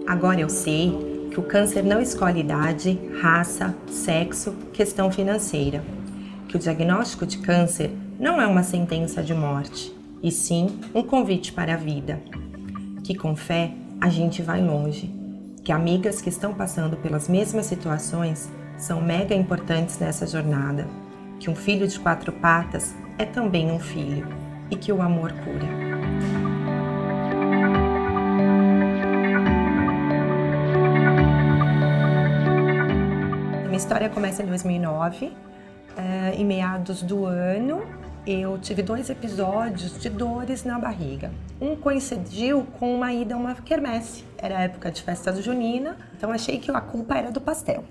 Agora eu sei que o câncer não escolhe idade, raça, sexo, questão financeira. Que o diagnóstico de câncer não é uma sentença de morte, e sim um convite para a vida. Que com fé a gente vai longe. Que amigas que estão passando pelas mesmas situações são mega importantes nessa jornada. Que um filho de 4 patas é também um filho e que o amor cura. Minha história começa em 2009, em meados do ano. Eu tive 2 episódios de dores na barriga. Um coincidiu com uma ida a uma quermesse. Era época de festa junina, então achei que a culpa era do pastel.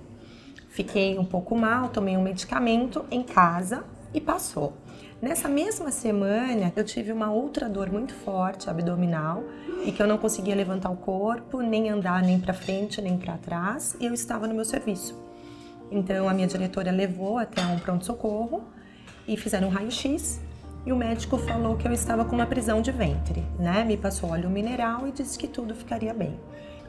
Fiquei um pouco mal, tomei um medicamento em casa e passou. Nessa mesma semana, eu tive uma outra dor muito forte, abdominal, e que eu não conseguia levantar o corpo, nem andar nem para frente, nem para trás, e eu estava no meu serviço. Então, a minha diretora levou até um pronto-socorro e fizeram um raio-x e o médico falou que eu estava com uma prisão de ventre, né? Me passou óleo mineral e disse que tudo ficaria bem.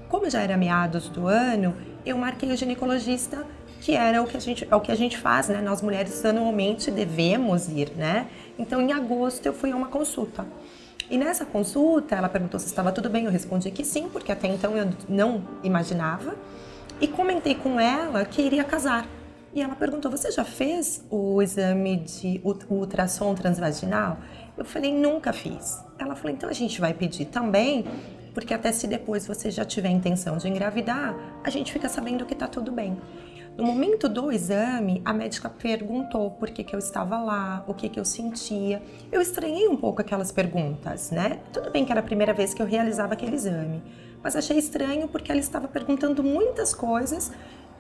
Como já era meados do ano, eu marquei o ginecologista, que era o que a gente faz, né? Nós mulheres anualmente devemos ir, né? Então, em agosto, eu fui a uma consulta. E nessa consulta, ela perguntou se estava tudo bem, eu respondi que sim, porque até então eu não imaginava. E comentei com ela que iria casar. E ela perguntou, você já fez o exame de ultrassom transvaginal? Eu falei, nunca fiz. Ela falou, então a gente vai pedir também, porque até se depois você já tiver intenção de engravidar, a gente fica sabendo que tá tudo bem. No momento do exame, a médica perguntou por que eu estava lá, o que eu sentia. Eu estranhei um pouco aquelas perguntas, né? Tudo bem que era a primeira vez que eu realizava aquele exame, mas achei estranho porque ela estava perguntando muitas coisas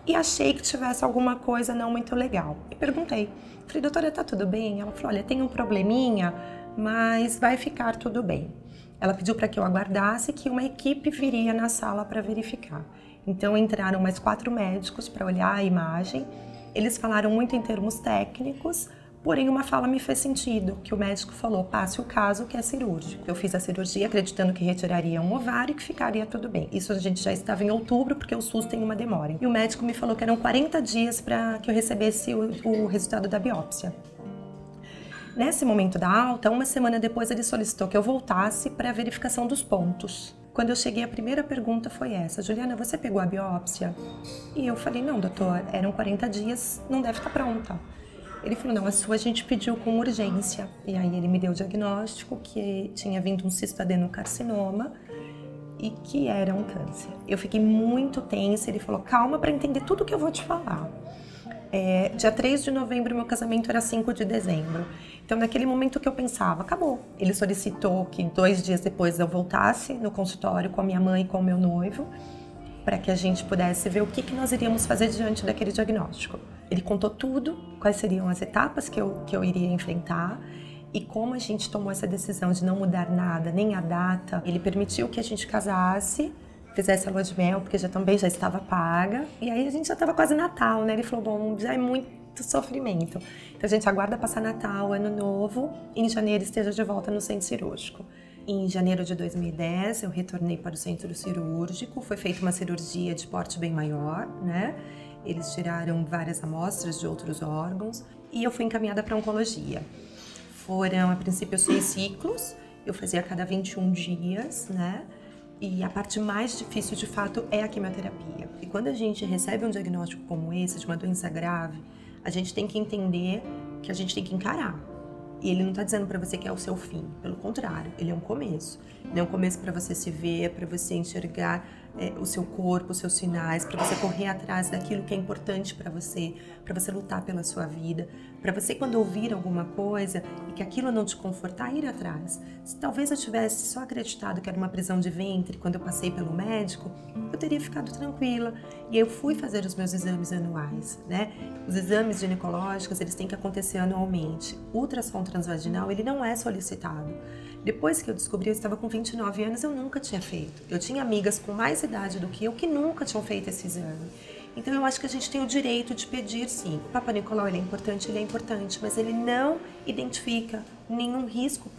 e achei que tivesse alguma coisa não muito legal. E perguntei, falei, doutora, tá tudo bem? Ela falou, olha, tem um probleminha, mas vai ficar tudo bem. Ela pediu para que eu aguardasse que uma equipe viria na sala para verificar. Então entraram mais 4 médicos para olhar a imagem. Eles falaram muito em termos técnicos, porém uma fala me fez sentido, que o médico falou, passe o caso que é cirúrgico. Eu fiz a cirurgia acreditando que retiraria um ovário e que ficaria tudo bem. Isso a gente já estava em outubro, porque o SUS tem uma demora. E o médico me falou que eram 40 dias para que eu recebesse o resultado da biópsia. Nesse momento da alta, uma semana depois ele solicitou que eu voltasse para a verificação dos pontos. Quando eu cheguei, a primeira pergunta foi essa, Juliana, você pegou a biópsia? E eu falei, não, doutor, eram 40 dias, não deve estar pronta. Ele falou, não, a sua a gente pediu com urgência. E aí ele me deu o diagnóstico que tinha vindo um cistoadenocarcinoma e que era um câncer. Eu fiquei muito tensa, ele falou, calma para entender tudo que eu vou te falar. Dia 3 de novembro, meu casamento era 5 de dezembro. Então, naquele momento que eu pensava, acabou. Ele solicitou que 2 dias depois eu voltasse no consultório com a minha mãe e com o meu noivo, para que a gente pudesse ver o que nós iríamos fazer diante daquele diagnóstico. Ele contou tudo, quais seriam as etapas que eu iria enfrentar e como a gente tomou essa decisão de não mudar nada, nem a data. Ele permitiu que a gente casasse, fizesse a lua de mel, porque também já estava paga. E aí a gente já estava quase Natal, né? Ele falou, bom, já é muito sofrimento. Então a gente aguarda passar Natal, Ano Novo, e em janeiro esteja de volta no centro cirúrgico. Em janeiro de 2010, eu retornei para o centro cirúrgico, foi feita uma cirurgia de porte bem maior, né? Eles tiraram várias amostras de outros órgãos e eu fui encaminhada para oncologia. Foram, a princípio, 6 ciclos, eu fazia a cada 21 dias, né? E a parte mais difícil, de fato, é a quimioterapia. E quando a gente recebe um diagnóstico como esse, de uma doença grave, a gente tem que entender que a gente tem que encarar. E ele não está dizendo para você que é o seu fim, pelo contrário, ele é um começo. Ele é um começo para você se ver, para você enxergar o seu corpo, os seus sinais, para você correr atrás daquilo que é importante para você lutar pela sua vida, para você, quando ouvir alguma coisa e que aquilo não te confortar, ir atrás. Se talvez eu tivesse só acreditado que era uma prisão de ventre quando eu passei pelo médico, eu teria ficado tranquila. E eu fui fazer os meus exames anuais, né? Os exames ginecológicos, eles têm que acontecer anualmente. O ultrassom transvaginal, ele não é solicitado. Depois que eu descobri, eu estava com 29 anos, eu nunca tinha feito. Eu tinha amigas com mais idade do que eu que nunca tinham feito esse exame. Então eu acho que a gente tem o direito de pedir, sim. O Papa Nicolau, ele é importante, mas ele não identifica nenhum risco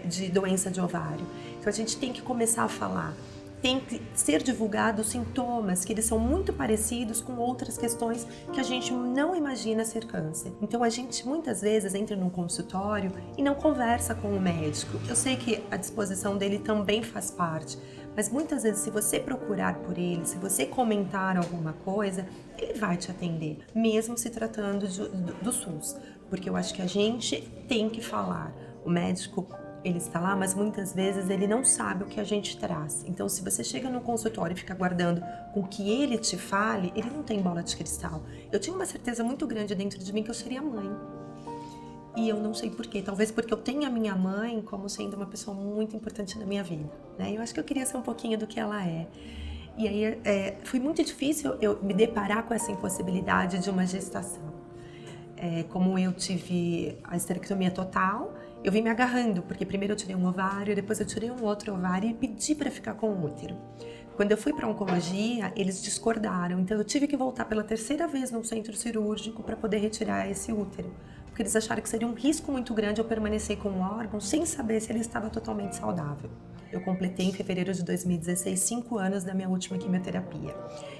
de doença de ovário. Então a gente tem que começar a falar. tem que ser divulgados sintomas que eles são muito parecidos com outras questões que a gente não imagina ser câncer. Então a gente muitas vezes entra num consultório e não conversa com o médico. Eu sei que a disposição dele também faz parte, mas muitas vezes se você procurar por ele, se você comentar alguma coisa, ele vai te atender, mesmo se tratando do SUS, porque eu acho que a gente tem que falar. O médico, ele está lá, mas muitas vezes ele não sabe o que a gente traz. Então, se você chega no consultório e fica aguardando com que ele te fale, ele não tem bola de cristal. Eu tinha uma certeza muito grande dentro de mim que eu seria mãe. E eu não sei porquê, talvez porque eu tenho a minha mãe como sendo uma pessoa muito importante na minha vida, né? Eu acho que eu queria ser um pouquinho do que ela é. E aí foi muito difícil eu me deparar com essa impossibilidade de uma gestação. Como eu tive a esterectomia total, eu vim me agarrando, porque primeiro eu tirei um ovário, depois eu tirei um outro ovário e pedi para ficar com o útero. Quando eu fui para oncologia, eles discordaram, então eu tive que voltar pela terceira vez no centro cirúrgico para poder retirar esse útero, porque eles acharam que seria um risco muito grande eu permanecer com o órgão sem saber se ele estava totalmente saudável. Eu completei em fevereiro de 2016 5 anos da minha última quimioterapia.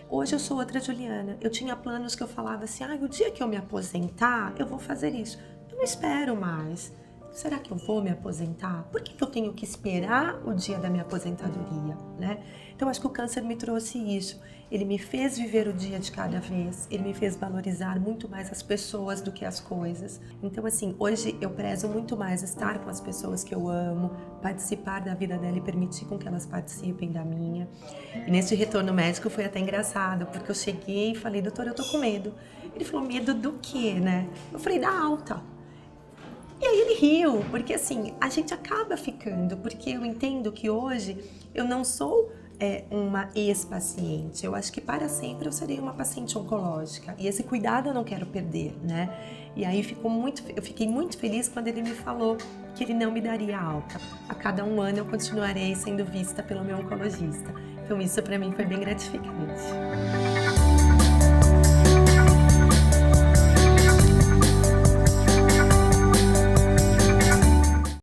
Hoje eu sou outra Juliana. Eu tinha planos que eu falava assim, o dia que eu me aposentar, eu vou fazer isso. Eu não espero mais. Será que eu vou me aposentar? Por que eu tenho que esperar o dia da minha aposentadoria, né? Então, acho que o câncer me trouxe isso. Ele me fez viver o dia de cada vez. Ele me fez valorizar muito mais as pessoas do que as coisas. Então, assim, hoje eu prezo muito mais estar com as pessoas que eu amo, participar da vida dela e permitir com que elas participem da minha. E nesse retorno médico foi até engraçado, porque eu cheguei e falei, doutor, eu tô com medo. Ele falou, medo do quê, né? Eu falei, da alta. E aí ele riu, porque assim, a gente acaba ficando, porque eu entendo que hoje eu não sou uma ex-paciente, eu acho que para sempre eu serei uma paciente oncológica, e esse cuidado eu não quero perder, né? E aí eu fiquei muito feliz quando ele me falou que ele não me daria alta. A cada 1 ano eu continuarei sendo vista pelo meu oncologista. Então isso para mim foi bem gratificante.